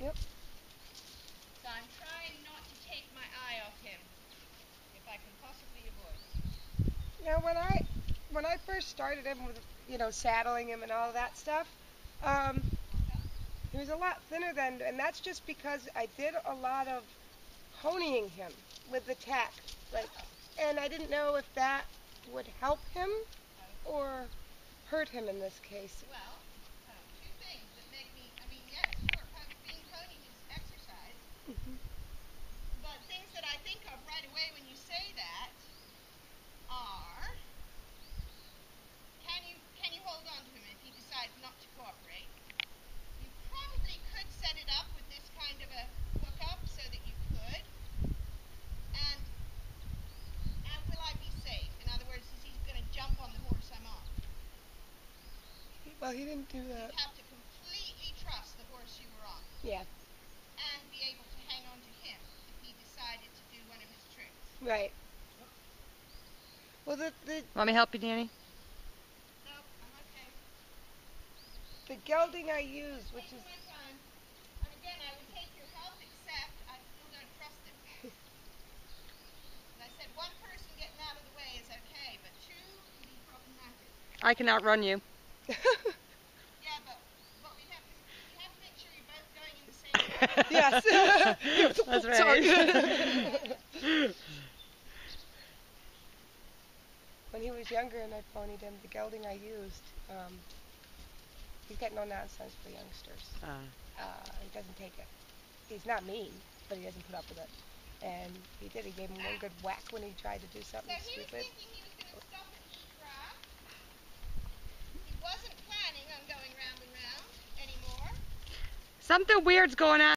Yep. So I'm trying not to take my eye off him, if I can possibly avoid it. Now, when I first started him with, saddling him and all that stuff, he was a lot thinner then, and that's just because I did a lot of honing him with the tack, and I didn't know if that would help him or hurt him in this case. Well, two things that make me, yes, sure, being pony is exercise, but things that I think of right away when you say that are, can you hold on to him if he decides not to cooperate? You probably could set it up with this kind of a hookup so that you could, and will I be safe? In other words, is he going to jump on the horse I'm on? Well, he didn't do that. You'd have to completely trust the horse you were on. Yeah. And be able to hang on to him if he decided to do one of his tricks. Right. Well, Want me to help you, Danny? Nope, I'm okay. The gelding I use, which is... my time. And again, I would take your help, except I still don't trust him. And I said one person getting out of the way is okay, but two can be problematic. I can outrun you. Yeah, but we have to make sure you're both going in the same direction. Yes. That's right. Sorry. When he was younger and I ponied him, the gelding I used, he's got no nonsense for youngsters. He doesn't take it. He's not mean, but he doesn't put up with it. And he did. He gave him one good whack when he tried to do something So he was stupid. thinking he was going to stop and eat grass. He wasn't planning on going round and round anymore. Something weird's going on.